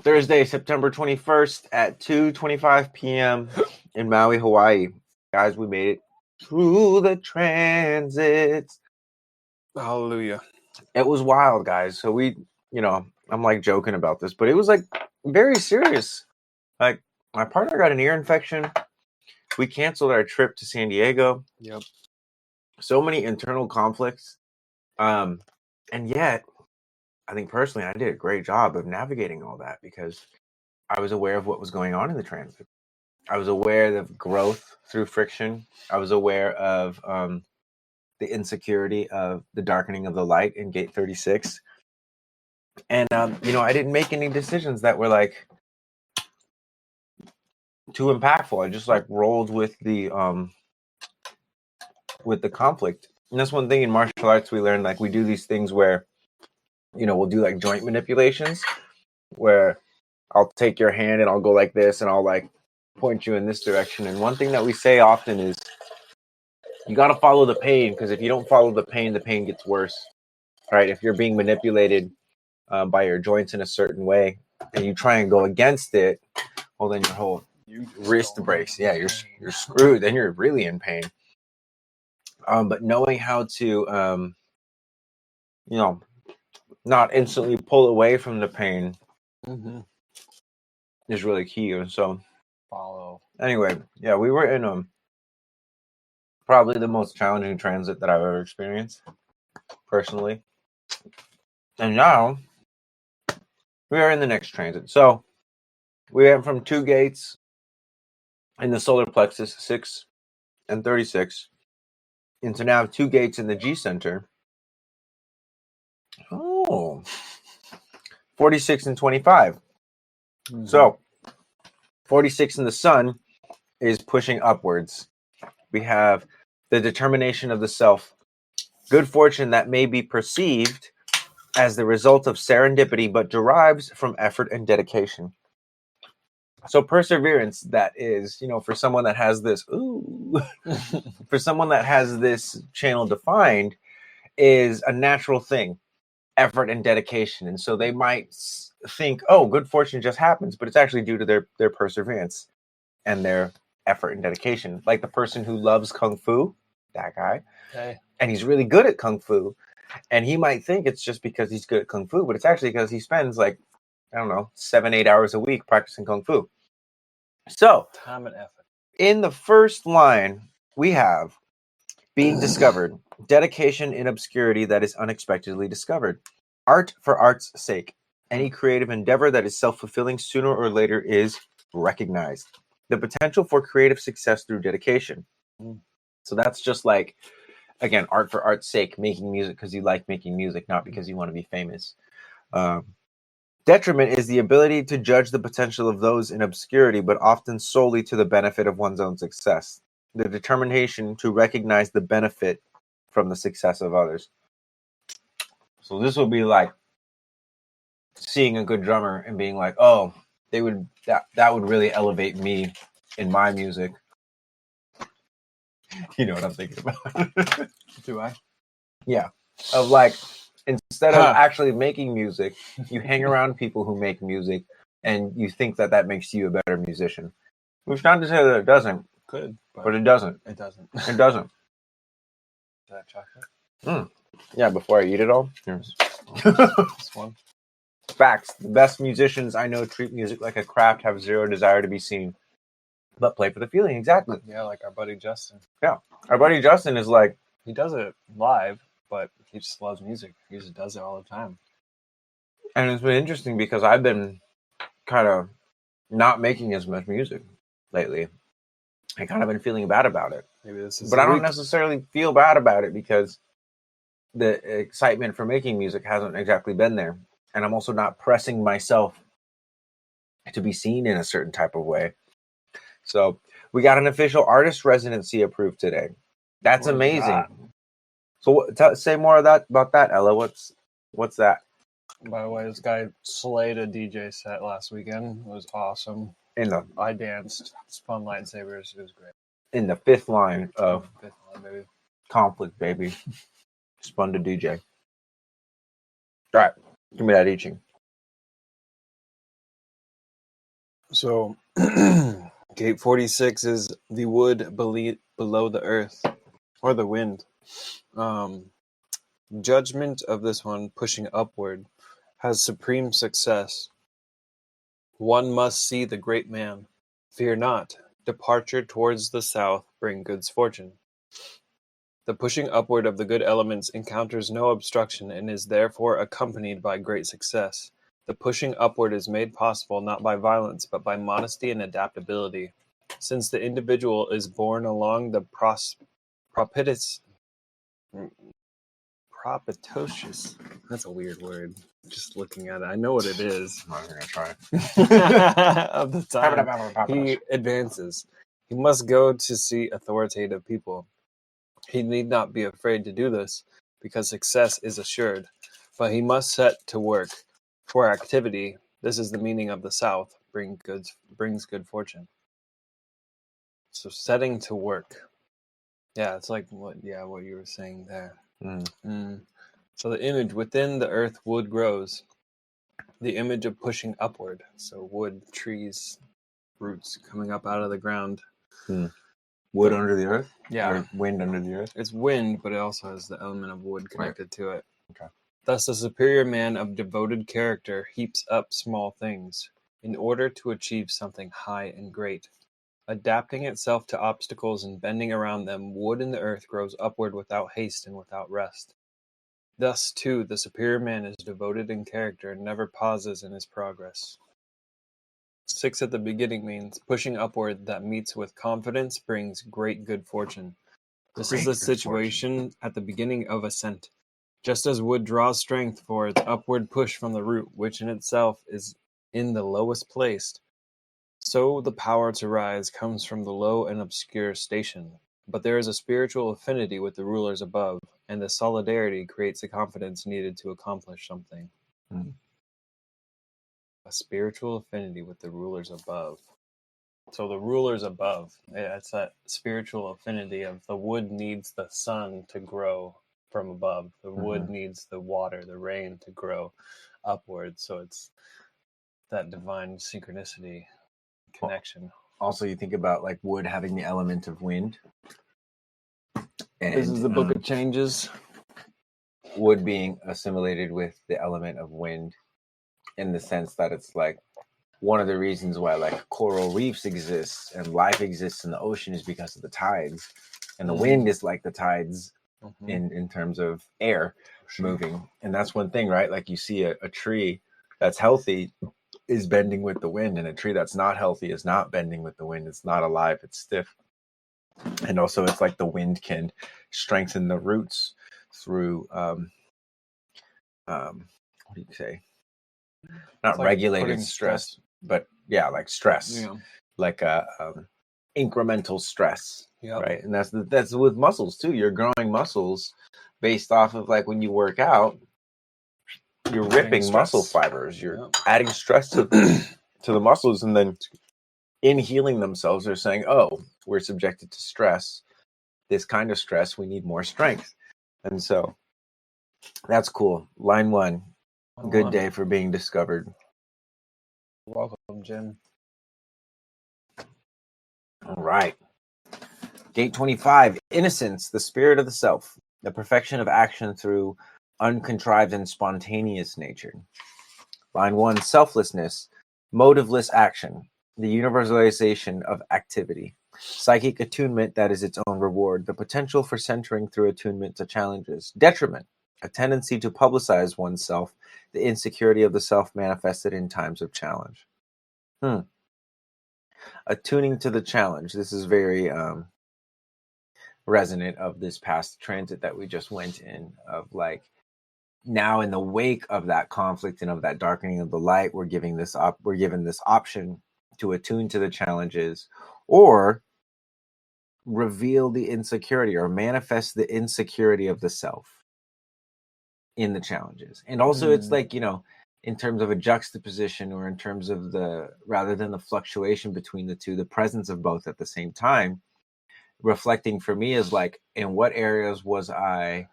Thursday, September 21st at 2:25 p.m. in Maui, Hawaii. Guys, we made it through the transits. Hallelujah. It was wild, guys. So I'm like joking about this, but it was like very serious. Like my partner got an ear infection. We canceled our trip to San Diego. Yep. So many internal conflicts. And yet, I think personally, I did a great job of navigating all that because I was aware of what was going on in the transit. I was aware of growth through friction. I was aware of the insecurity of the darkening of the light in gate 36. And, I didn't make any decisions that were like too impactful. I just like rolled with the conflict. And that's one thing in martial arts we learned, like we do these things where, we'll do like joint manipulations where I'll take your hand and I'll go like this and I'll like point you in this direction. And one thing that we say often is you got to follow the pain, because if you don't follow the pain gets worse, right? If you're being manipulated by your joints in a certain way and you try and go against it, well, then your whole wrist breaks. Yeah, you're screwed. Then you're really in pain. But knowing how to, not instantly pull away from the pain is really key. And so, follow. Anyway, yeah, we were in probably the most challenging transit that I've ever experienced, personally. And now we are in the next transit. So we went from 2 gates in the solar plexus, 6 and 36, into now 2 gates in the G center. Oh, 46 and 25. So 46 in the sun is pushing upwards. We have the determination of the self, good fortune that may be perceived as the result of serendipity, but derives from effort and dedication. So perseverance, that is, for someone that has this, for someone that has this channel defined, is a natural thing, effort and dedication. And so they might think, oh, good fortune just happens, but it's actually due to their perseverance and their effort and dedication. Like the person who loves Kung Fu, that guy, and he's really good at Kung Fu. And he might think it's just because he's good at Kung Fu, but it's actually because he spends 7-8 hours a week practicing Kung Fu. So, time and effort. In the first line, we have being discovered, dedication in obscurity that is unexpectedly discovered, art for art's sake. Any creative endeavor that is self-fulfilling sooner or later is recognized. The potential for creative success through dedication. So that's just like, again, art for art's sake, making music because you like making music, not because you want to be famous. Detriment is the ability to judge the potential of those in obscurity, but often solely to the benefit of one's own success. The determination to recognize the benefit from the success of others. So this would be like seeing a good drummer and being like, oh, that would really elevate me in my music. You know what I'm thinking about. Do I? Yeah. Of like, instead of actually making music, you hang around people who make music and you think that makes you a better musician. Which not to say that it doesn't. Could. But it doesn't. It doesn't. It doesn't. Is that chocolate? Yeah, before I eat it all. Here's this one. Facts. The best musicians I know treat music like a craft, have zero desire to be seen, but play for the feeling. Exactly. Yeah, like our buddy Justin. Yeah. Our buddy Justin is like... He does it live, but he just loves music. He just does it all the time. And it's been interesting because I've been kind of not making as much music lately. I kind of been feeling bad about it. Maybe this is. But I don't necessarily feel bad about it because the excitement for making music hasn't exactly been there. And I'm also not pressing myself to be seen in a certain type of way. So we got an official artist residency approved today. That's amazing. So say more about that, Ella. What's that? By the way, this guy slayed a DJ set last weekend. It was awesome. I danced, spun lightsabers. It was great. In the fifth line of baby. Conflict, baby. Spun to DJ. All right, give me that I Ching. So, gate 46 is the wood below the earth, or the wind. Judgment of this one, pushing upward, has supreme success. One must see the great man. Fear not. Departure towards the south bring good fortune. The pushing upward of the good elements encounters no obstruction and is therefore accompanied by great success. The pushing upward is made possible not by violence but by modesty and adaptability. Since the individual is borne along the propitious. That's a weird word. Just looking at it, I know what it is. I'm not going to try. Of the time he advances, he must go to see authoritative people. He need not be afraid to do this, because success is assured. But he must set to work. For activity, this is the meaning of the South, brings good fortune. So setting to work. Yeah, it's like what you were saying there. So the image within the earth wood grows. The image of pushing upward. So wood, trees, roots coming up out of the ground. Wood under the earth? Yeah. Or wind under the earth? It's wind, but it also has the element of wood connected to it. Okay. Thus the superior man of devoted character heaps up small things in order to achieve something high and great. Adapting itself to obstacles and bending around them, wood in the earth grows upward without haste and without rest. Thus, too, the superior man is devoted in character and never pauses in his progress. 6 at the beginning means pushing upward that meets with confidence brings great good fortune. This is the situation at the beginning of ascent. Just as wood draws strength for its upward push from the root, which in itself is in the lowest place, so the power to rise comes from the low and obscure station. But there is a spiritual affinity with the rulers above, and the solidarity creates the confidence needed to accomplish something. A spiritual affinity with the rulers above. So the rulers above, it's that spiritual affinity of the wood needs the sun to grow from above. The wood needs the water, the rain to grow upward. So it's that divine synchronicity connection. Also, you think about like wood having the element of wind. And, this is the book of changes. Wood being assimilated with the element of wind in the sense that it's like one of the reasons why like coral reefs exist and life exists in the ocean is because of the tides. And the wind is like the tides in terms of air moving. And that's one thing, right? Like you see a tree that's healthy is bending with the wind, and a tree that's not healthy is not bending with the wind. It's not alive, it's stiff. And also it's like the wind can strengthen the roots through what do you say? Not like regulated stress, but like stress. Like incremental stress. Right. And that's with muscles too. You're growing muscles based off of like when you work out, you're ripping muscle fibers. You're adding stress to the muscles, and then in healing themselves, they're saying, "Oh, we're subjected to stress. This kind of stress, we need more strength." And so that's cool. Line 1. Good day for being discovered. Welcome, Jim. All right. Gate 25. Innocence, the spirit of the self, the perfection of action through uncontrived and spontaneous nature. Line 1, selflessness, motiveless action, the universalization of activity, psychic attunement that is its own reward, the potential for centering through attunement to challenges. Detriment, a tendency to publicize oneself, the insecurity of the self manifested in times of challenge. Attuning to the challenge. This is very resonant of this past transit that we just went in, of like, now in the wake of that conflict and of that darkening of the light, we're given this option to attune to the challenges or reveal the insecurity or manifest the insecurity of the self in the challenges. And also it's like, in terms of a juxtaposition, or in terms of rather than the fluctuation between the two, the presence of both at the same time, reflecting for me is like, in what areas was I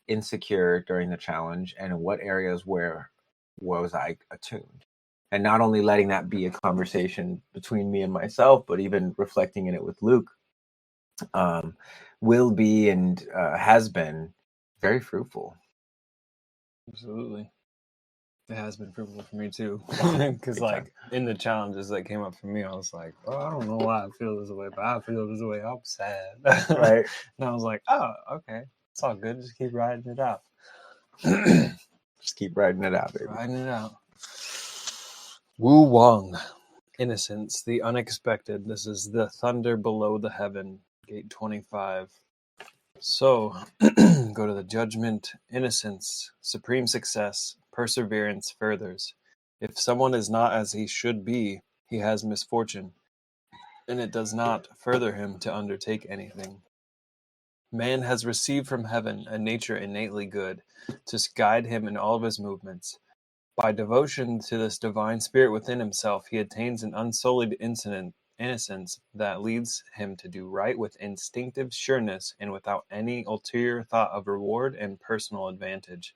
insecure during the challenge, and in what areas where was I attuned? and not only letting that be a conversation between me and myself, but even reflecting in it with Luke, will be and has been very fruitful. Absolutely. It has been fruitful for me too. Because, like, in the challenges that came up for me, I was like, well, I don't know why I feel this way, but I feel this way. I'm sad. Right. And I was like, oh, okay. It's all good. Just keep riding it out. Just keep riding it out, baby. Riding it out. Wu Wang. Innocence, the unexpected. This is the thunder below the heaven. Gate 25. So, go to the judgment. Innocence, supreme success, perseverance furthers. If someone is not as he should be, he has misfortune, and it does not further him to undertake anything. Man has received from heaven a nature innately good, to guide him in all of his movements. By devotion to this divine spirit within himself, he attains an unsullied innocence that leads him to do right with instinctive sureness and without any ulterior thought of reward and personal advantage.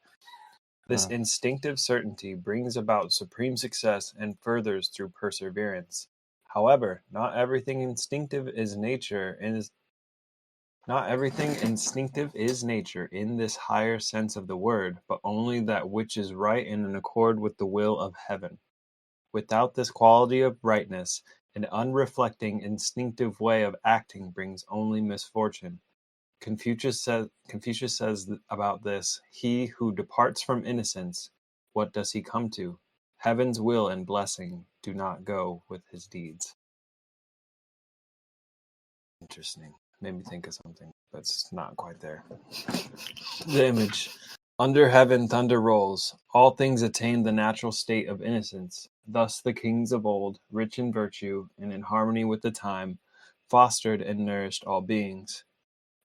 This instinctive certainty brings about supreme success and furthers through perseverance. However, not everything instinctive is nature in this higher sense of the word, but only that which is right and in accord with the will of heaven. Without this quality of rightness, an unreflecting, instinctive way of acting brings only misfortune. Confucius says about this, he who departs from innocence, what does he come to? Heaven's will and blessing do not go with his deeds. Interesting. Made me think of something that's not quite there. The image. Under heaven thunder rolls. All things attain the natural state of innocence. Thus the kings of old, rich in virtue and in harmony with the time, fostered and nourished all beings.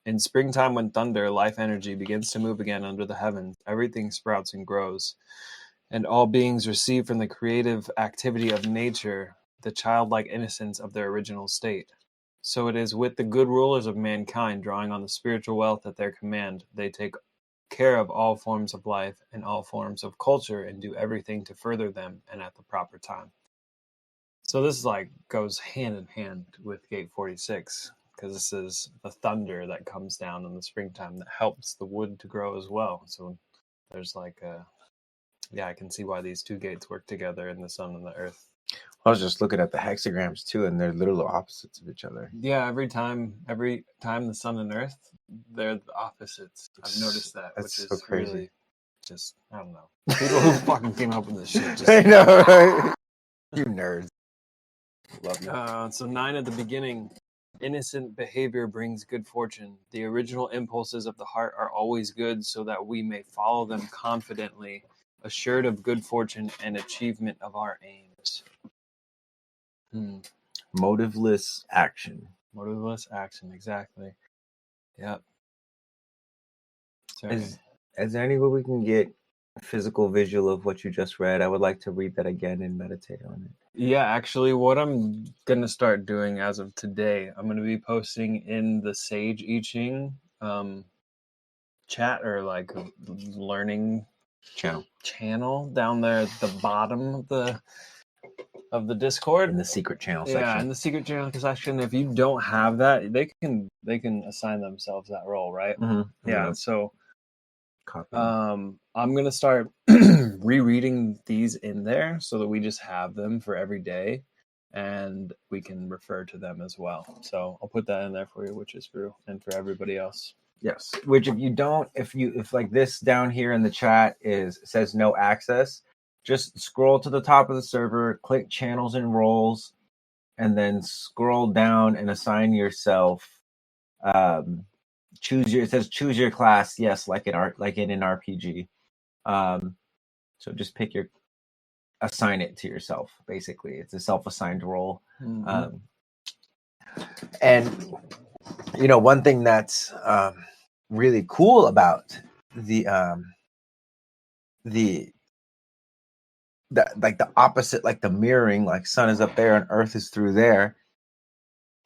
In springtime, when thunder, life energy, begins to move again under the heavens, everything sprouts and grows, and all beings receive from the creative activity of nature the childlike innocence of their original state. So it is with the good rulers of mankind, drawing on the spiritual wealth at their command. They take care of all forms of life and all forms of culture and do everything to further them and at the proper time. So this goes hand in hand with Gate 46, because this is the thunder that comes down in the springtime that helps the wood to grow as well. So there's I can see why these two gates work together in the sun and the earth. I was just looking at the hexagrams too, and they're literal opposites of each other. Yeah, every time the sun and earth, they're the opposites. I've noticed that, That's which is so crazy. really just, I don't know. People who fucking came up with this shit. Just, I know, right? You nerds. Love you. So 9 at the beginning. Innocent behavior brings good fortune. The original impulses of the heart are always good, so that we may follow them confidently, assured of good fortune and achievement of our aims. Motiveless action. Motiveless action, exactly. Yep. Is there any way we can get a physical visual of what you just read? I would like to read that again and meditate on it. Yeah, actually, what I'm going to start doing as of today, I'm going to be posting in the Sage I Ching chat, or learning channel down there at the bottom of the Discord, in the secret channel section. Yeah, in the secret channel section. If you don't have that, they can assign themselves that role, right? Mm-hmm. Yeah. So Copy. I'm gonna start rereading these in there so that we just have them for every day, and we can refer to them as well. So I'll put that in there for you, which is for and for everybody else. Yes. Which if like this down here in the chat says no access, just scroll to the top of the server, click channels and roles, and then scroll down and assign yourself. It says choose your class. Yes, like in an RPG. So just assign it to yourself. Basically, it's a self-assigned role. Mm-hmm. And one thing that's really cool about the opposite, like the mirroring, like sun is up there and earth is through there.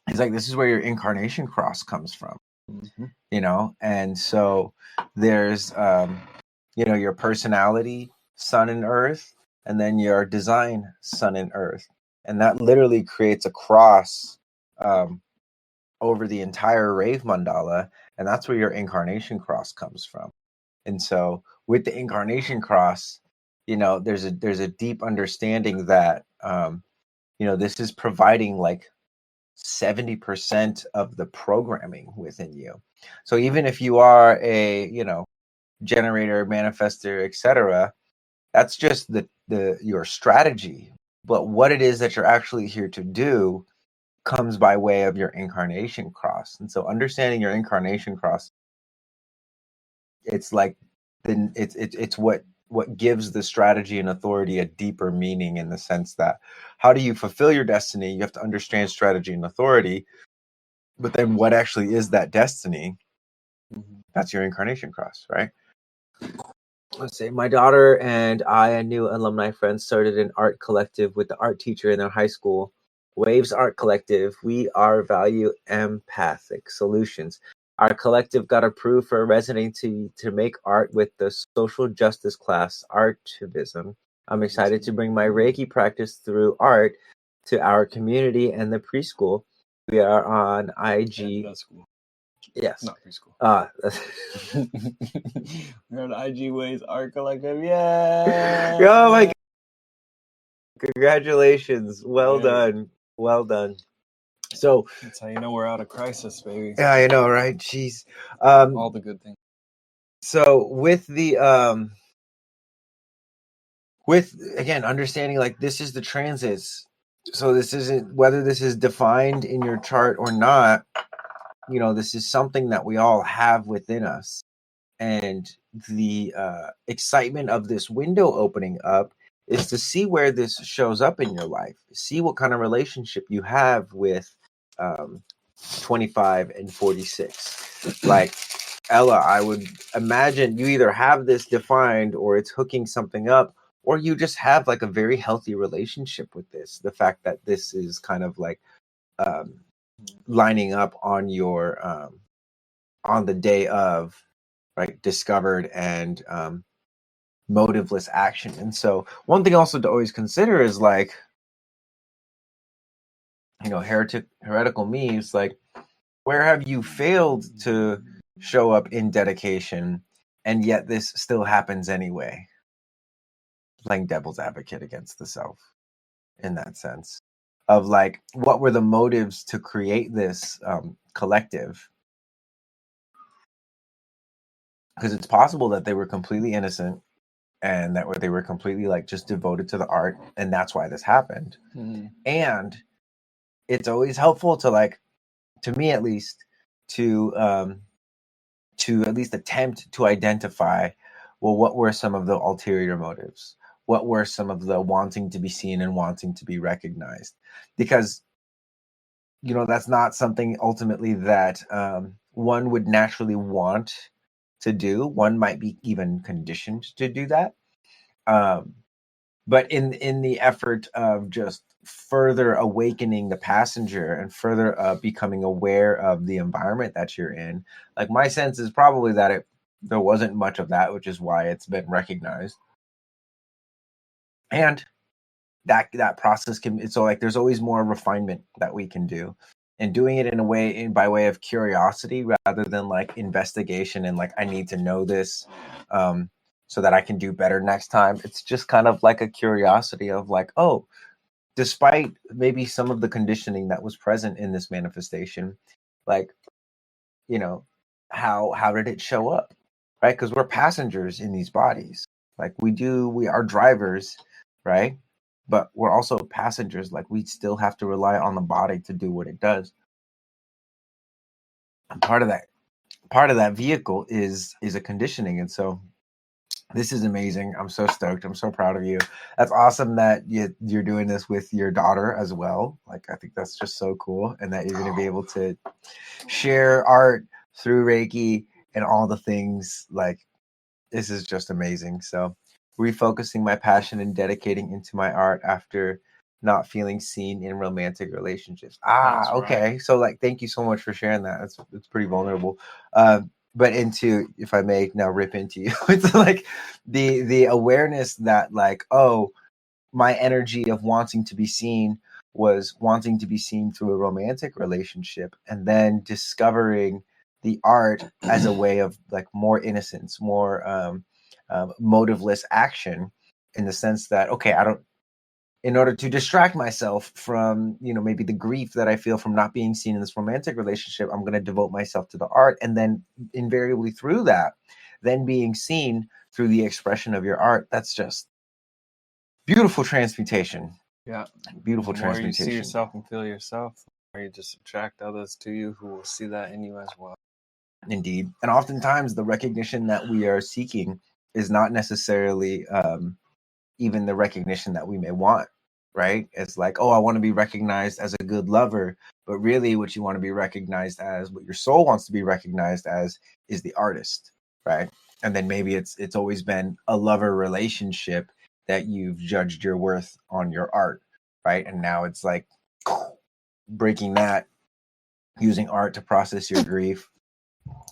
It's like this is where your incarnation cross comes from. Mm-hmm. And so there's your personality, sun and earth, and then your design sun and earth. And that literally creates a cross over the entire rave mandala. And that's where your incarnation cross comes from. And so with the incarnation cross, there's a deep understanding that, this is providing like 70% of the programming within you. So even if you are a, generator, manifester, etc., that's just your strategy. But what it is that you're actually here to do comes by way of your incarnation cross. And so understanding your incarnation cross, it's like it's what gives the strategy and authority a deeper meaning, in the sense that how do you fulfill your destiny? You have to understand strategy and authority, but then what actually is that destiny? That's your incarnation cross, right? Let's say my daughter and I, a new alumni friend, started an art collective with the art teacher in their high school. Waves Art Collective. We are value empathic solutions. Our collective got approved for a residency to make art with the social justice class, Artivism. I'm excited to bring my Reiki practice through art to our community and the preschool. We are on IG. That's cool. Yes. Not preschool. We're on IG Waves Art Collective. Yeah. Oh my God. Congratulations. Well done. Well done. So that's how you know we're out of crisis, baby. Yeah, I know, right? Jeez. All the good things. So with the again, understanding like this is the transits. So this isn't, whether this is defined in your chart or not, this is something that we all have within us. And the excitement of this window opening up is to see where this shows up in your life. See what kind of relationship you have with 25 and 46. Like Ella, I would imagine you either have this defined or it's hooking something up, or you just have like a very healthy relationship with this. The fact that this is kind of like lining up on your on the day of, right, discovered and motiveless action. And so one thing also to always consider is like, heretical me is like, where have you failed to show up in dedication, and yet this still happens anyway? Playing devil's advocate against the self in that sense of like, what were the motives to create this collective? Because it's possible that they were completely innocent and that they were completely like just devoted to the art, and that's why this happened. And it's always helpful to like, to me at least, to at least attempt to identify, well, what were some of the ulterior motives? What were some of the wanting to be seen and wanting to be recognized? Because, that's not something ultimately that one would naturally want to do. One might be even conditioned to do that. But in the effort of just further awakening the passenger and further becoming aware of the environment that you're in, like my sense is probably that there wasn't much of that, which is why it's been recognized. And that process so like there's always more refinement that we can do, and doing it in a way by way of curiosity rather than like investigation and like, I need to know this so that I can do better next time. It's just kind of like a curiosity of like, oh, despite maybe some of the conditioning that was present in this manifestation, like, how did it show up, right? Because we're passengers in these bodies. Like we are drivers, right? But we're also passengers. Like we still have to rely on the body to do what it does. And part of that vehicle is a conditioning. And so this is amazing. I'm so stoked. I'm so proud of you. That's awesome that you're doing this with your daughter as well. Like, I think that's just so cool. And that you're going to be able to share art through Reiki and all the things. Like, this is just amazing. So refocusing my passion and dedicating into my art after not feeling seen in romantic relationships. Okay. Right. So like, thank you so much for sharing that. It's pretty vulnerable. But into, if I may now rip into you, it's like the awareness that like, oh, my energy of wanting to be seen was wanting to be seen through a romantic relationship, and then discovering the art as a way of like more innocence, more motiveless action, in the sense that, okay, I don't, in order to distract myself from, maybe the grief that I feel from not being seen in this romantic relationship, I'm going to devote myself to the art. And then invariably through that, then being seen through the expression of your art. That's just beautiful transmutation. Yeah. Beautiful The more you see transmutation. yourself and feel yourself, the more you just attract others to you who will see that in you as well. Indeed. And oftentimes the recognition that we are seeking is not necessarily even the recognition that we may want, right? It's like, oh, I want to be recognized as a good lover. But really what you want to be recognized as, what your soul wants to be recognized as, is the artist, right? And then maybe it's always been a lover relationship that you've judged your worth on your art, right? And now it's like breaking that, using art to process your grief.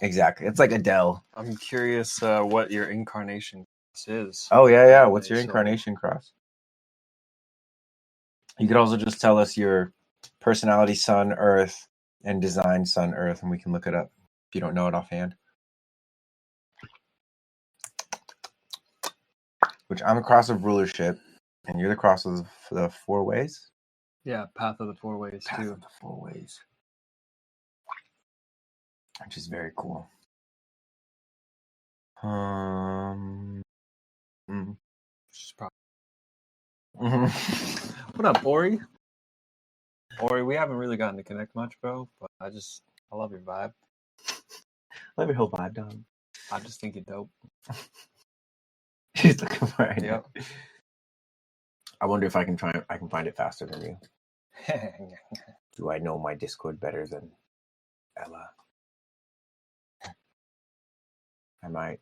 Exactly. It's like Adele. I'm curious what your incarnation is. Oh, yeah. What's your So- incarnation cross? You could also just tell us your personality, sun, earth, and design, sun, earth, and we can look it up if you don't know it offhand. Which I'm a cross of rulership, and you're the cross of the four ways? Yeah, Path of the Four Ways Path too. of the four ways. Which is very cool. Mm. Which is probably... Mhm. What up, Ori? Ori, we haven't really gotten to connect much, bro, but I love your vibe. Love your whole vibe, dog. I just think you're dope. She's looking for it. Yep. I wonder if I can find it faster than you. Do I know my Discord better than Ella? I might.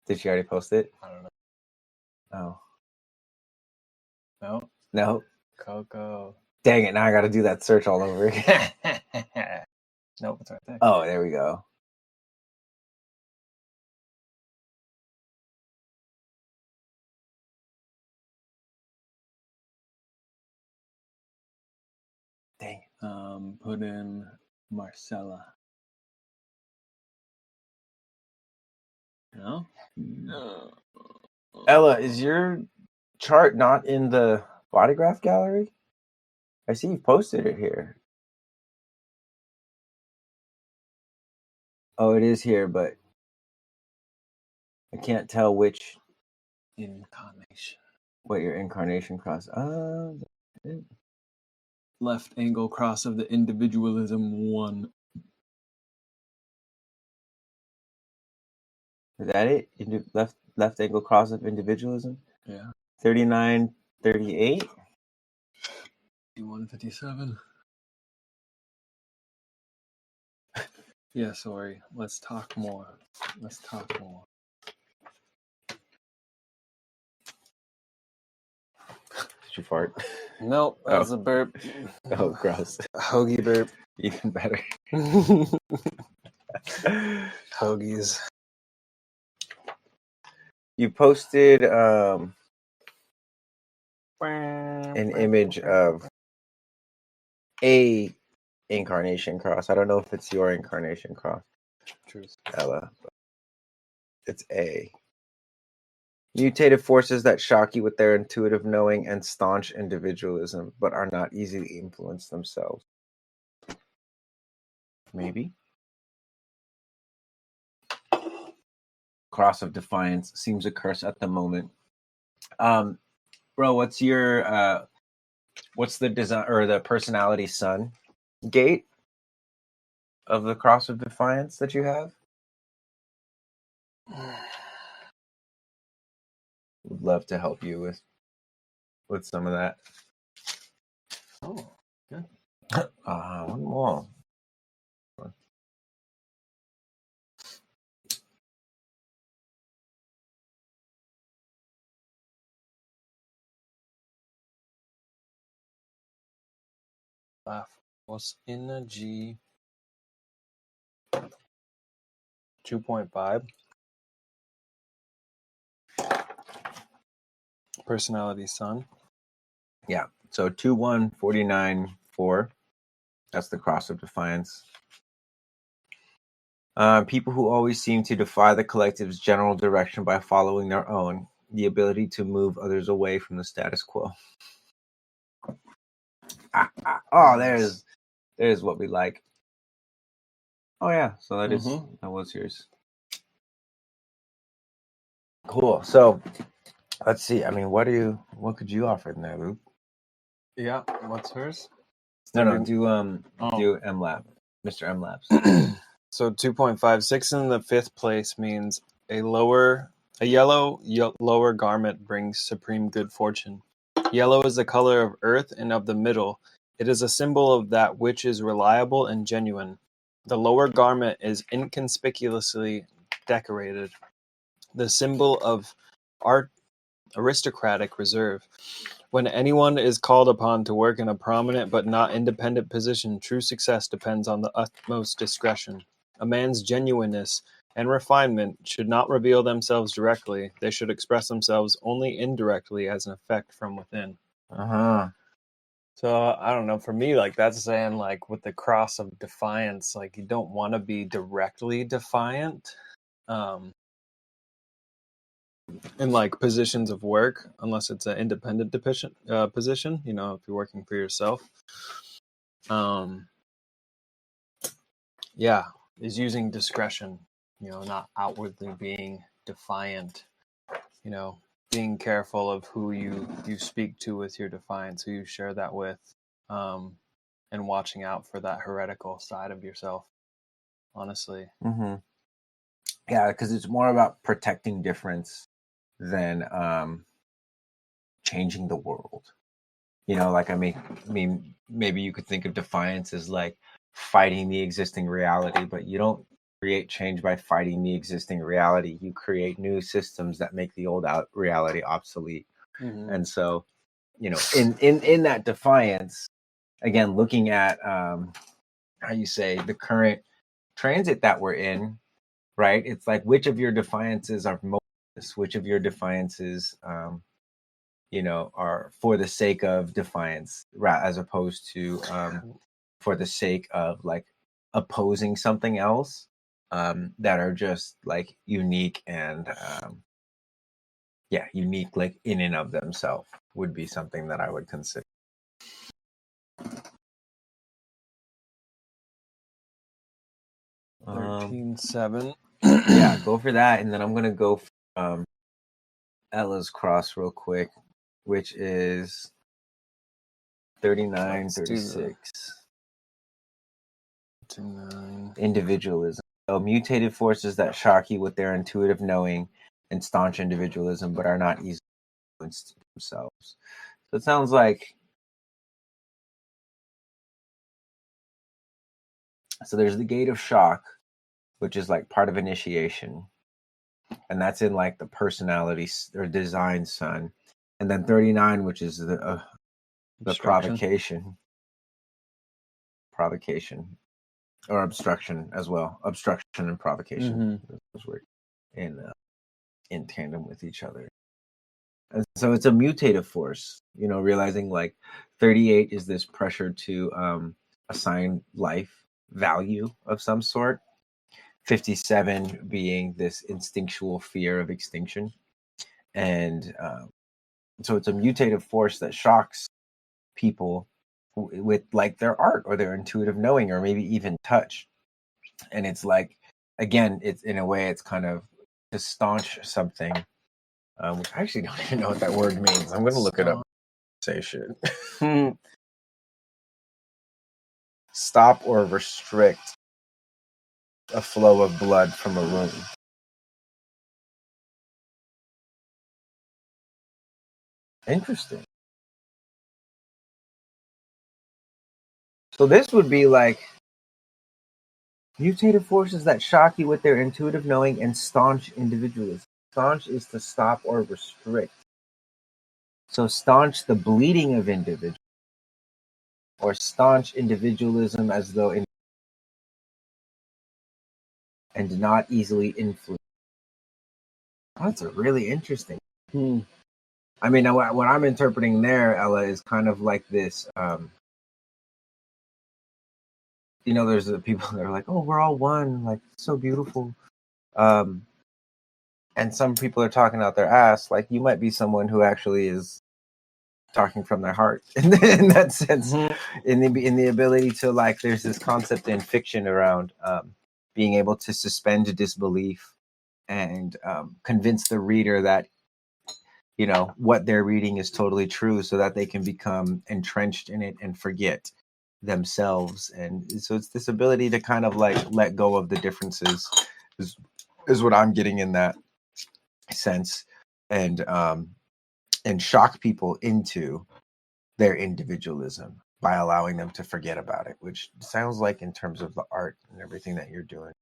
Did she already post it? I don't know. Oh. No? No? Coco. Dang it, now I gotta do that search all over again. Nope, it's right there. Oh, there we go. Dang it. Put in Marcella. No? Ella, is your chart not in the Bodygraph gallery? I see you posted it here. Oh, it is here, but I can't tell which Incarnation. what your incarnation cross. Left angle cross of the individualism 1. Is that it? Left angle cross of individualism? Yeah. 3938? 157. Yeah, sorry. Let's talk more. Did you fart? Nope, that was a burp. Oh, gross. Hoagie burp. Even better. Hoagies. You posted an image of a incarnation cross. I don't know if it's your incarnation cross, Truth. Ella. But it's a. Mutated forces that shock you with their intuitive knowing and staunch individualism, but are not easily influenced themselves. Maybe. Cross of Defiance seems a curse at the moment. Bro, what's your what's the design or the personality sun gate of the Cross of Defiance that you have? Would love to help you with some of that. Oh, good. One more. Laugh. What's in a G? 2.5. Personality Sun. Yeah. So 2, 1, 49, 4. That's the cross of defiance. People who always seem to defy the collective's general direction by following their own, the ability to move others away from the status quo. Oh, there's what we like. Oh yeah, so that was yours. Cool. So let's see. I mean, what could you offer in there, Luke? Yeah. What's hers? No, do MLab, Mr. MLabs. So 2.56 in the fifth place means a yellow lower garment brings supreme good fortune. Yellow is the color of earth and of the middle. It is a symbol of that which is reliable and genuine. The lower garment is inconspicuously decorated, the symbol of aristocratic reserve. When anyone is called upon to work in a prominent but not independent position, true success depends on the utmost discretion. A man's genuineness and refinement should not reveal themselves directly. They should express themselves only indirectly as an effect from within. So I don't know. For me, like that's saying like with the cross of defiance, like you don't want to be directly defiant. In like positions of work, unless it's an independent position, you know, if you're working for yourself. Yeah, is using discretion, you know, not outwardly being defiant, you know, being careful of who you speak to with your defiance, who you share that with, and watching out for that heretical side of yourself, honestly. Mm-hmm. Yeah, because it's more about protecting difference than changing the world. You know, like I mean, maybe you could think of defiance as like fighting the existing reality, but you don't create change by fighting the existing reality. You create new systems that make the old reality obsolete. Mm-hmm. And so, you know, in that defiance, again, looking at how you say the current transit that we're in, right? It's like which of your defiances are most, which of your defiances you know, are for the sake of defiance, as opposed to for the sake of like opposing something else, that are just like unique and unique like in and of themselves would be something that I would consider. 13.7. Yeah, go for that, and then I'm gonna go for, Ella's cross real quick, which is 39-36. 39. Individualism. So mutated forces that shock you with their intuitive knowing and staunch individualism, but are not easily influenced themselves. So it sounds like, so there's the gate of shock, which is like part of initiation, and that's in like the personality or design sun, and then 39, which is the provocation or obstruction as well. Obstruction and provocation, those work in tandem with each other. And so it's a mutative force, you know, realizing like 38 is this pressure to assign life value of some sort. 57 being this instinctual fear of extinction. And so it's a mutative force that shocks people with like their art or their intuitive knowing or maybe even touch. And it's like, again, it's in a way, it's kind of to staunch something. Which I actually don't even know what that word means. I'm going to look it up. Say shit. Stop or restrict a flow of blood from a wound. Interesting. So this would be like mutative forces that shock you with their intuitive knowing and staunch individualism. Staunch is to stop or restrict. So staunch the bleeding of individuals or staunch individualism as though and not easily influenced. That's a really interesting. I mean, what I'm interpreting there, Ella, is kind of like this. There's the people that are like, "Oh, we're all one," like so beautiful. And some people are talking out their ass. Like you might be someone who actually is talking from their heart in that sense. In the ability to like, there's this concept in fiction around being able to suspend disbelief and convince the reader that what they're reading is totally true, so that they can become entrenched in it and forget themselves. And so it's this ability to kind of like let go of the differences is what I'm getting in that sense, and shock people into their individualism by allowing them to forget about it, which sounds like in terms of the art and everything that you're doing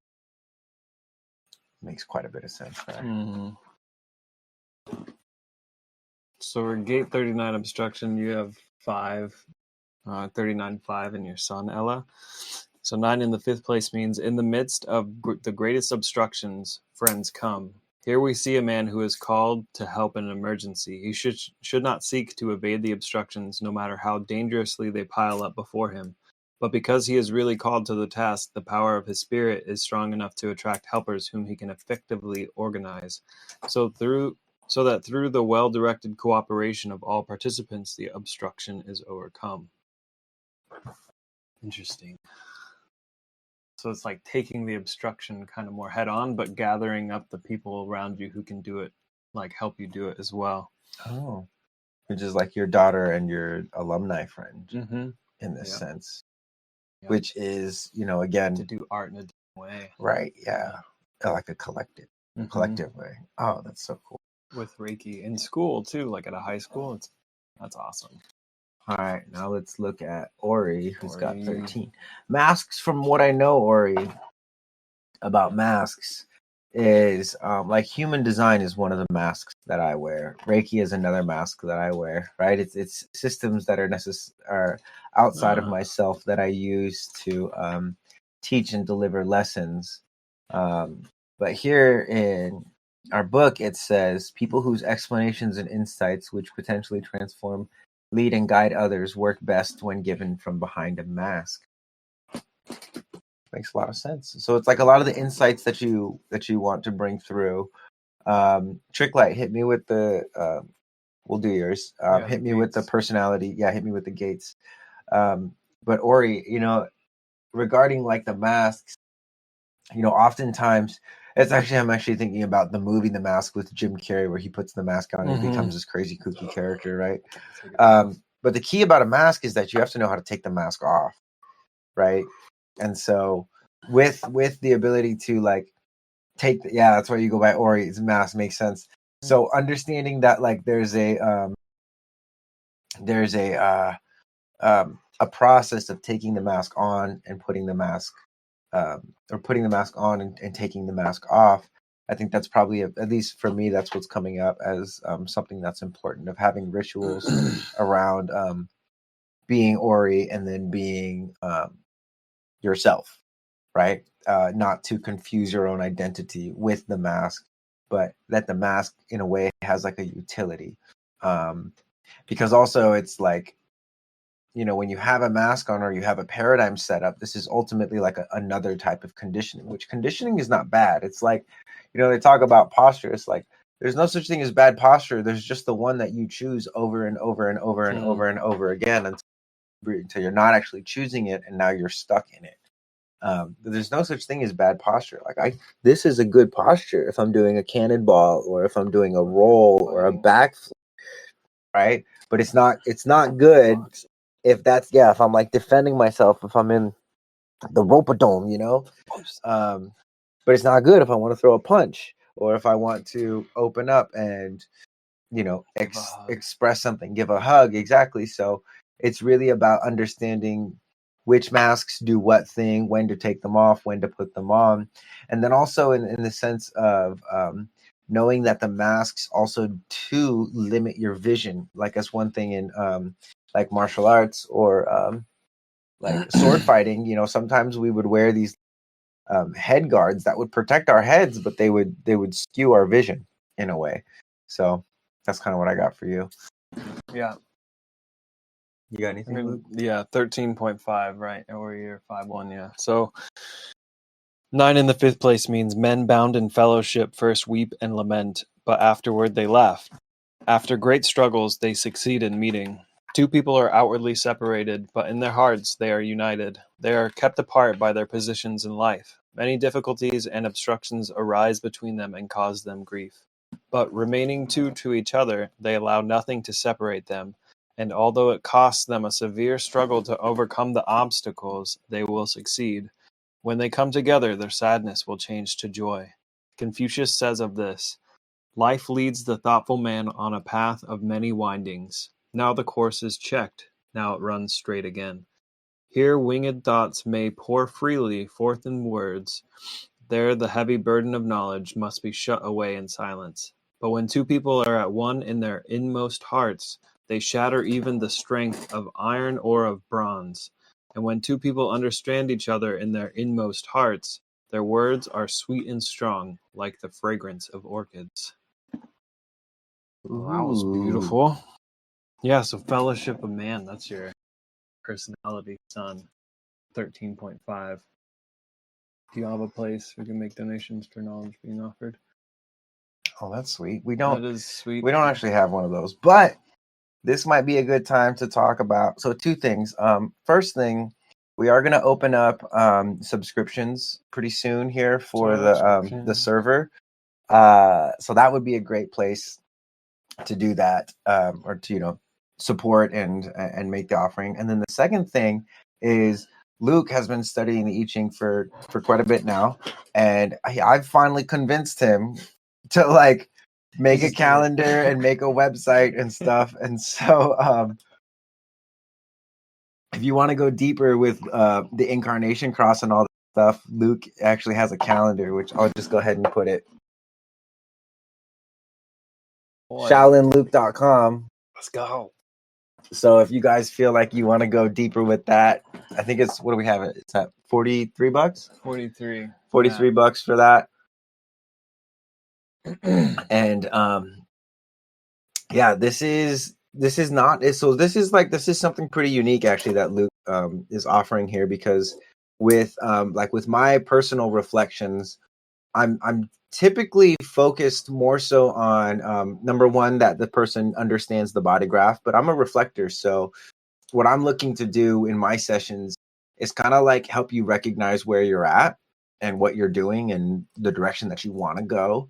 makes quite a bit of sense there. So for gate 39 obstruction, you have 5, 39, 5 in your sun, Ella. So 9 in the 5th place means in the midst of the greatest obstructions, friends come. Here we see a man who is called to help in an emergency. He should not seek to evade the obstructions, no matter how dangerously they pile up before him. But because he is really called to the task, the power of his spirit is strong enough to attract helpers whom he can effectively organize. So that through the well-directed cooperation of all participants, the obstruction is overcome. Interesting. So it's like taking the obstruction kind of more head on, but gathering up the people around you who can do it, like help you do it as well. Oh, which is like your daughter and your alumni friend in this sense, which is, again, to do art in a different way. Right. Yeah. Like a collective way. Oh, that's so cool. With Reiki in school too, like at a high school. That's awesome. All right, now let's look at Ori, who's got 13. Masks, from what I know, Ori, about masks, is like human design is one of the masks that I wear. Reiki is another mask that I wear, right? It's systems that are outside of myself that I use to teach and deliver lessons. But here in our book, it says people whose explanations and insights, which potentially transform, lead and guide others, work best when given from behind a mask. Makes a lot of sense. So it's like a lot of the insights that you want to bring through. Tricklight, hit me with the we'll do yours. Hit me with the personality. Yeah, hit me with the gates. But Ori, regarding like the masks, oftentimes I'm actually thinking about the movie The Mask with Jim Carrey, where he puts the mask on and becomes this crazy kooky character, right? But the key about a mask is that you have to know how to take the mask off, right? And so with the ability to like that's why you go by Ori's mask, makes sense. So understanding that like there's a process of taking the mask on and putting the mask or putting the mask on and taking the mask off. I think that's probably, at least for me, that's what's coming up as something that's important, of having rituals around being Ori and then being yourself, right? Not to confuse your own identity with the mask, but that the mask in a way has like a utility. Because also it's like, when you have a mask on or you have a paradigm set up, this is ultimately like another type of conditioning, which conditioning is not bad. It's like, they talk about posture. It's like, there's no such thing as bad posture. There's just the one that you choose over and over and over and over and over again until you're not actually choosing it, and now you're stuck in it. There's no such thing as bad posture. Like this is a good posture if I'm doing a cannonball or if I'm doing a roll or a backflip, right? But it's not good if if I'm like defending myself, if I'm in the rope-a-dome, but it's not good if I want to throw a punch or if I want to open up and, express something, give a hug. Exactly. So it's really about understanding which masks do what thing, when to take them off, when to put them on. And then also in the sense of knowing that the masks also to limit your vision, like as one thing in like martial arts or like sword fighting, sometimes we would wear these head guards that would protect our heads, but they would skew our vision in a way. So that's kind of what I got for you. Yeah. You got anything, Luke? Yeah, 13.5, right? Or you're 5-1, yeah. So 9 in the 5th place means men bound in fellowship first weep and lament, but afterward they laugh. After great struggles, they succeed in meeting. 2 people are outwardly separated, but in their hearts they are united. They are kept apart by their positions in life. Many difficulties and obstructions arise between them and cause them grief. But remaining true to each other, they allow nothing to separate them, and although it costs them a severe struggle to overcome the obstacles, they will succeed. When they come together, their sadness will change to joy. Confucius says of this, "Life leads the thoughtful man on a path of many windings. Now the course is checked, now it runs straight again. Here winged thoughts may pour freely forth in words. There the heavy burden of knowledge must be shut away in silence. But when 2 people are at one in their inmost hearts, they shatter even the strength of iron or of bronze. And when 2 people understand each other in their inmost hearts, their words are sweet and strong, like the fragrance of orchids." Well, that was beautiful. Yeah, so Fellowship of Man, that's your personality, son. 13.5. Do you have a place we can make donations for knowledge being offered? Oh, that's sweet. We That don't is sweet. actually have one of those, but this might be a good time to talk about. So 2 things. First thing, we are going to open up subscriptions pretty soon here for the server. So that would be a great place to do that, or to support and make the offering. And then the second thing is Luke has been studying the I Ching for quite a bit now, and I've finally convinced him to like make a calendar and make a website and stuff. And so if you want to go deeper with the incarnation cross and all that stuff, Luke actually has a calendar, which I'll just go ahead and put it. ShaolinLuke.com. Let's go. So if you guys feel like you want to go deeper with that, I think it's, what do we have it? It's at $43. 43. 43 bucks for that. And yeah, this is something pretty unique actually that Luke is offering here, because with with my personal reflections, I'm typically focused more so on number one, that the person understands the body graph, but I'm a reflector. So what I'm looking to do in my sessions is kind of like help you recognize where you're at and what you're doing and the direction that you want to go.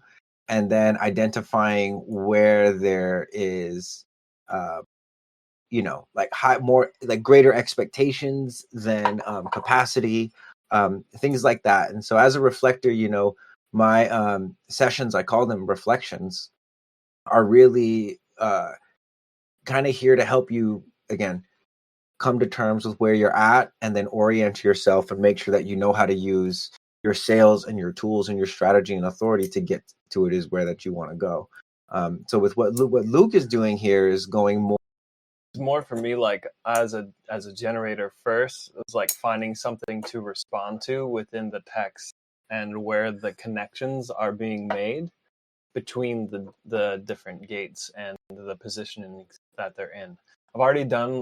And then identifying where there is, more like greater expectations than capacity, things like that. And so as a reflector, my sessions, I call them reflections, are really kind of here to help you, again, come to terms with where you're at and then orient yourself and make sure that you know how to use your sales and your tools and your strategy and authority to get to it is where that you want to go. So with what Luke is doing here is going more for me, like as a generator first, it's like finding something to respond to within the text and where the connections are being made between the different gates and the positioning that they're in. I've already done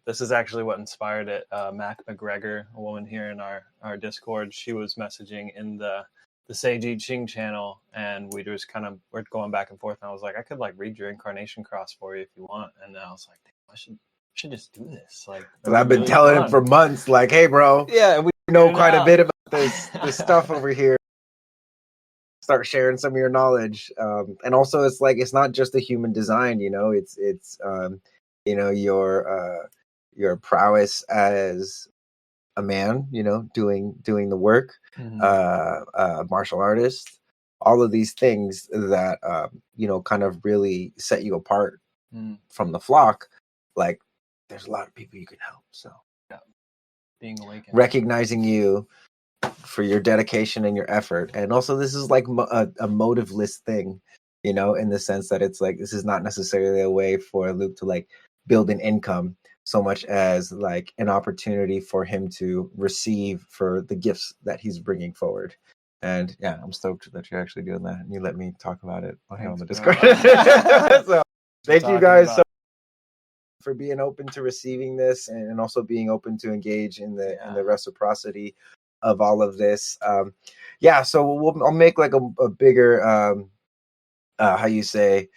this is actually what inspired it. Mac McGregor, a woman here in our Discord, she was messaging in the Sage I Ching channel, and we're going back and forth. And I was like, I could read your incarnation cross for you if you want. And then I was like, I should just do this. I've been telling him for months, like, hey, bro, yeah, we know quite a bit about this stuff over here. Start sharing some of your knowledge, and also it's not just the human design. It's your prowess as a man, doing the work, martial artist, all of these things that kind of really set you apart from the flock. Like, there's a lot of people you can help. So yeah, being awakened, recognizing you for your dedication and your effort. And also this is like a motiveless thing, in the sense that it's like, this is not necessarily a way for Luke to build an income. so much as like an opportunity for him to receive for the gifts that he's bringing forward. And yeah, I'm stoked that you're actually doing that, and you let me talk about it on the Discord. So thank you guys so for being open to receiving this, and also being open to engage in the reciprocity of all of this. So I'll make like a bigger how you say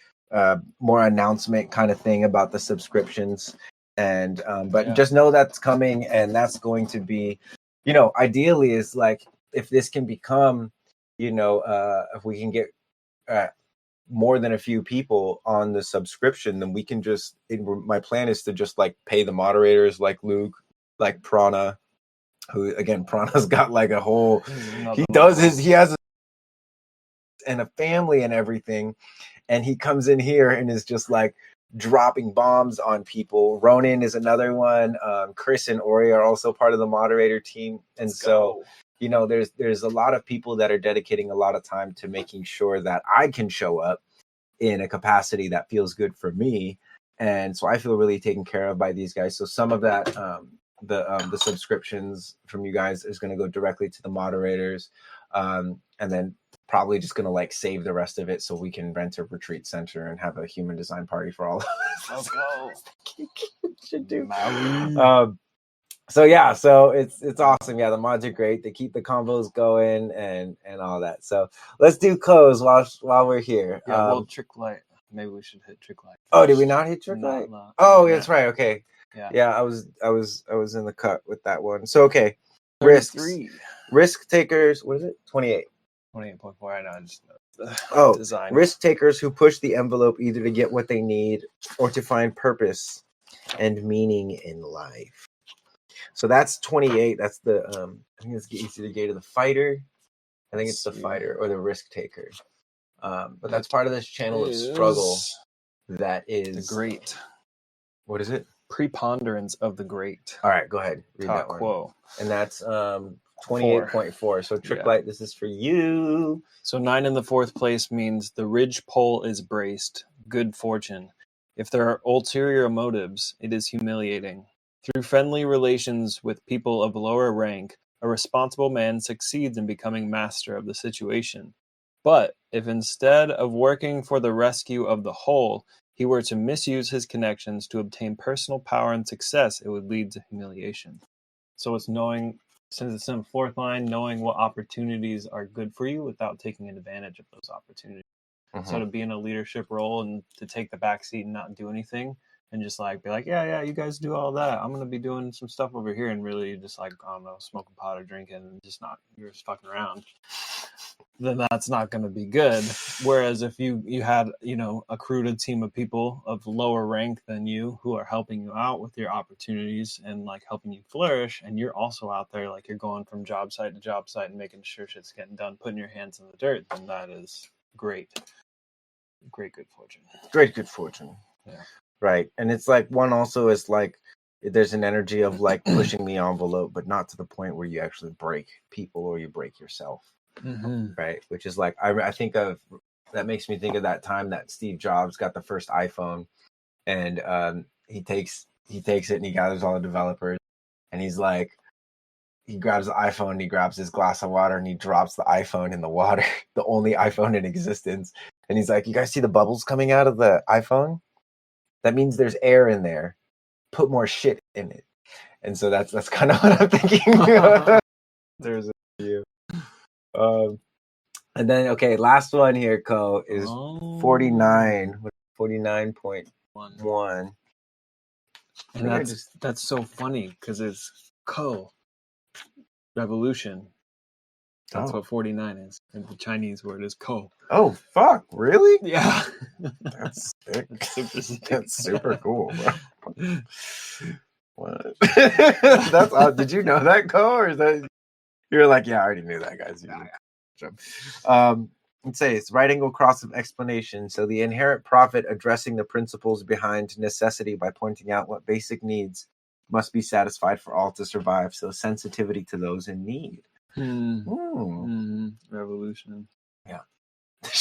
more announcement kind of thing about the subscriptions, and but just know that's coming, and that's going to be, ideally is like, if this can become, if we can get more than a few people on the subscription, then we can just, my plan is to just like pay the moderators like Luke, like Prana, who again, Prana's got like a whole, he has and a family and everything, and he comes in here and is just like dropping bombs on people. Ronan is another one. Chris and Ori are also part of the moderator team, and there's a lot of people that are dedicating a lot of time to making sure that I can show up in a capacity that feels good for me, and so I feel really taken care of by these guys. So some of that, the subscriptions from you guys is going to go directly to the moderators, and then probably just going to like save the rest of it so we can rent a retreat center and have a human design party for all of us. Let's go. Should do. So it's awesome. Yeah, the mods are great. They keep the combos going and all that. So let's do close while we're here. Yeah, trick light. Maybe we should hit trick light. Oh, did we not hit trick light? Oh, that's right. Okay. Yeah, I was in the cut with that one. So okay, risk takers. What is it? 28. 28.4. I know. I just know design. Risk takers who push the envelope either to get what they need or to find purpose and meaning in life. So that's 28. That's the I think it's easy to get to the fighter. I think it's the fighter or the risk taker. But that's part of this channel of struggle. That is the great. What is it? Preponderance of the great. All right, go ahead. Read that one. Quo. And that's 28.4. So trick light, this is for you. So 9 in the 4th place means the ridge pole is braced. Good fortune. If there are ulterior motives, it is humiliating. Through friendly relations with people of lower rank, a responsible man succeeds in becoming master of the situation. But if instead of working for the rescue of the whole, he were to misuse his connections to obtain personal power and success, it would lead to humiliation. So it's knowing, since it's in the 4th line, knowing what opportunities are good for you without taking advantage of those opportunities. Mm-hmm. So to be in a leadership role and to take the back seat and not do anything, and just like be like, yeah, you guys do all that. I'm gonna be doing some stuff over here, and really just like, I don't know, smoking pot or drinking, and you're just fucking around. Then that's not gonna be good. Whereas if you had accrued a team of people of lower rank than you who are helping you out with your opportunities and like helping you flourish, and you're also out there like you're going from job site to job site and making sure shit's getting done, putting your hands in the dirt, then that is great good fortune. Great good fortune. Yeah. Right. And it's like one also is like there's an energy of like pushing the envelope, but not to the point where you actually break people or you break yourself. Mm-hmm. Right. Which is like I think of that makes me think of that time that Steve Jobs got the first iPhone, and he takes it and he gathers all the developers, and he's like, he grabs the iPhone, he grabs his glass of water, and he drops the iPhone in the water, the only iPhone in existence. And he's like, you guys see the bubbles coming out of the iPhone? That means there's air in there. Put more shit in it. And so that's kind of what I'm thinking. There's a few. And then, okay, last one here, Ko, is 49. 49.1. And that's so funny because it's Ko. Revolution. That's what 49 is. And the Chinese word is Ko. Oh, fuck. Really? Yeah. That's sick. That's super cool, bro. What? That's did you know that, Ko? Or is that you're like, yeah, I already knew that, guys. Let's say it's right angle cross of explanation. So the inherent prophet addressing the principles behind necessity by pointing out what basic needs must be satisfied for all to survive. So sensitivity to those in need. Revolution. Yeah.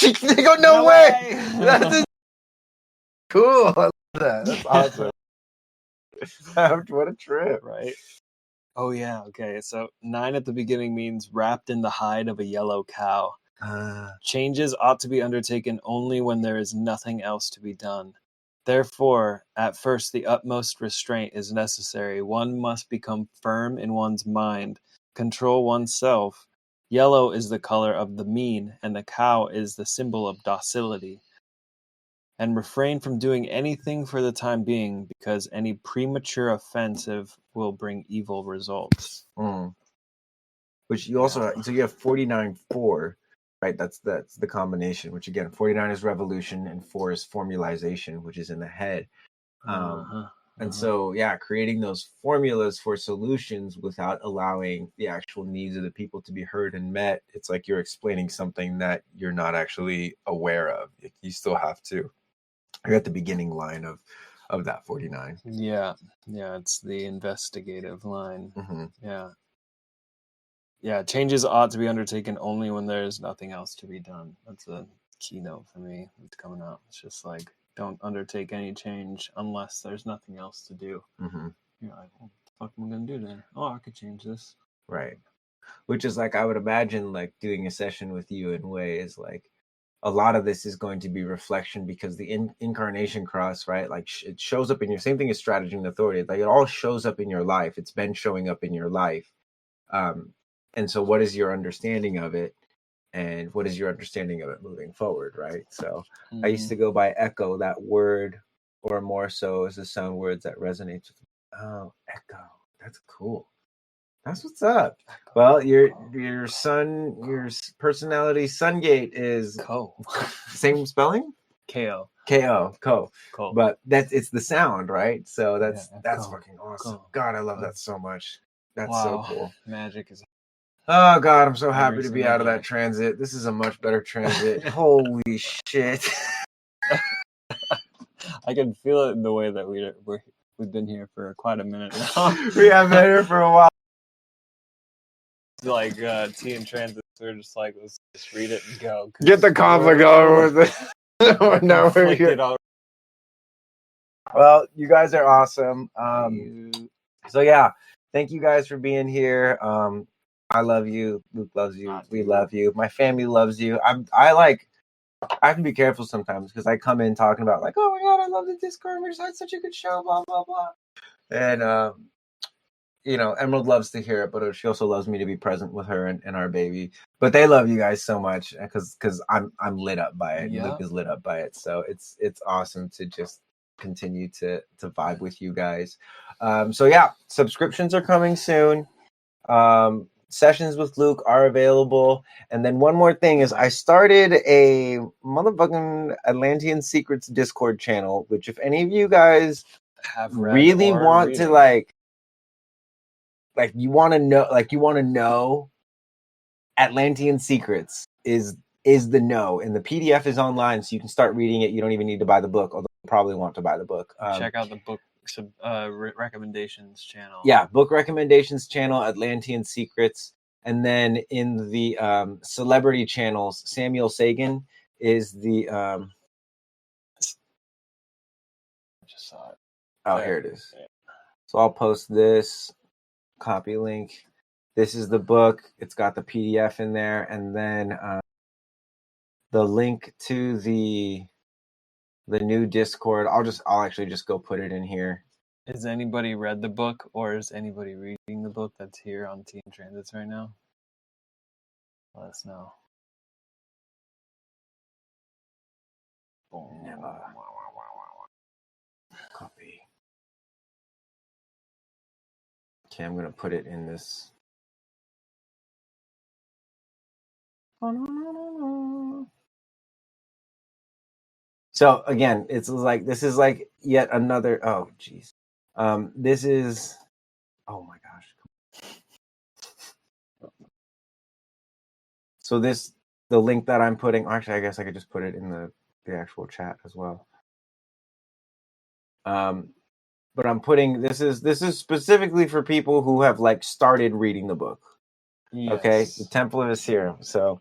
They go, no way. That's cool. I love that. That's awesome. What a trip. Right. Oh yeah. Okay. So 9 at the beginning means wrapped in the hide of a yellow cow. Changes ought to be undertaken only when there is nothing else to be done. Therefore, at first, the utmost restraint is necessary. One must become firm in one's mind, control oneself. Yellow is the color of the mean, and the cow is the symbol of docility. And refrain from doing anything for the time being, because any premature offensive will bring evil results. Which you also so you have 49-4, right? That's the combination. Which again, 49 is revolution and 4 is formalization, which is in the head. And so, yeah, creating those formulas for solutions without allowing the actual needs of the people to be heard and met. It's like you're explaining something that you're not actually aware of. You still have to. You're at the beginning line of that 49. Yeah, it's the investigative line. Yeah, changes ought to be undertaken only when there is nothing else to be done. That's a keynote for me that's coming up. It's just like, don't undertake any change unless there's nothing else to do. You're like, what the fuck am I going to do then? Oh, I could change this. Right. Which is like, I would imagine like doing a session with you in way is like, a lot of this is going to be reflection because the incarnation cross, right? Like it shows up in your, same thing as strategy and authority. Like it all shows up in your life. It's been showing up in your life. And so what is your understanding of it? And what is your understanding of it moving forward, right? So I used to go by echo, that word, or more so as the sound words that resonates with me. Oh, echo. That's cool. That's what's up. Well, your personality Sungate is Co. Same spelling? Ko. Ko. But it's the sound, right? So that's Ko. fucking awesome. Ko. God, I love that so much. That's Wow. so cool. Magic is. Oh God, I'm so happy to be out of that transit. This is a much better transit. Holy shit. I can feel it in the way that we've been here for quite a minute now. We have been here for a while. Like T and transit, we're just like, let's just read it and go. Get the conflict over with it. No, we're here. Well, you guys are awesome. So yeah, thank you guys for being here. I love you. Luke loves you. We love you. My family loves you. I have to be careful sometimes because I come in talking about like, oh my God, I love the Discord. We just had such a good show, blah, blah, blah. And, Emerald loves to hear it, but she also loves me to be present with her and our baby. But they love you guys so much because I'm lit up by it. Yeah. Luke is lit up by it. So it's awesome to just continue to vibe with you guys. So yeah, subscriptions are coming soon. Sessions with Luke are available. And then one more thing is I started a motherfucking Atlantean Secrets Discord channel, which if any of you guys really want to like you want to know Atlantean Secrets is the know. And the PDF is online, so you can start reading it. You don't even need to buy the book, although you probably want to buy the book. Check out the book recommendations channel. Yeah, book recommendations channel, Atlantean Secrets. And then in the celebrity channels, Samuel Sagan is the I just saw it. Oh, here it is. Yeah. So I'll post this copy link. This is the book. It's got the PDF in there, and then the link to the new Discord. I'll actually just go put it in here. Has anybody read the book, or is anybody reading the book that's here on Team Transits right now? Let us know. Never. Copy. Okay, I'm gonna put it in this. So again, it's like this is like yet another. Oh, geez. This is. Oh my gosh. So the link that I'm putting. Actually, I guess I could just put it in the actual chat as well. But I'm putting this is specifically for people who have like started reading the book. Yes. Okay, the Temple of Assirum. So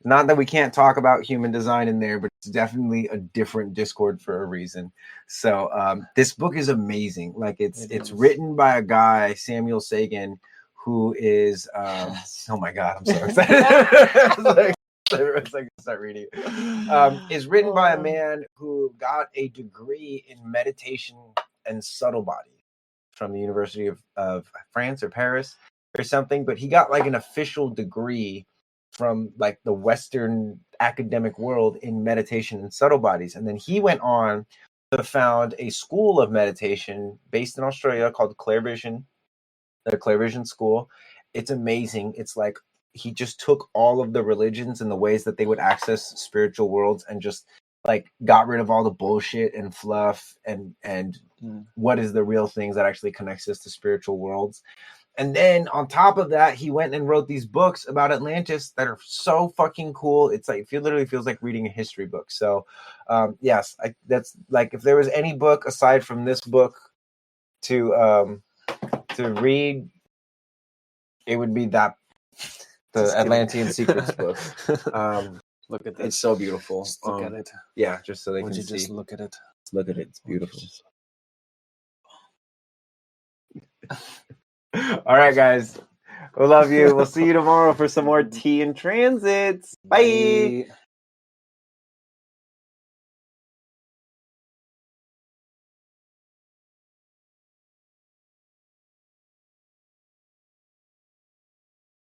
Not that we can't talk about human design in there, but it's definitely a different Discord for a reason. So this book is amazing. Like it's It is. written by a guy, Samuel Sagan, who is oh my god, I'm so excited. It's like start reading. Is written by a man who got a degree in meditation and subtle body from the University of France or Paris or something, but he got like an official degree from like the Western academic world in meditation and subtle bodies. And then he went on to found a school of meditation based in Australia called Clairvision, the Clairvision School. It's amazing. It's like he just took all of the religions and the ways that they would access spiritual worlds and just like got rid of all the bullshit and fluff and what is the real things that actually connects us to spiritual worlds. And then on top of that, he went and wrote these books about Atlantis that are so fucking cool. It's like it literally feels like reading a history book. So yes, that's like if there was any book aside from this book to read, it would be that the Just Atlantean kidding. Secrets book. Look at this. It's so beautiful. Just look at it. Yeah, just so they Would can you just see. look at it? Look at it. It's beautiful. All right, guys. We love you. We'll see you tomorrow for some more tea and transits. Bye. Bye.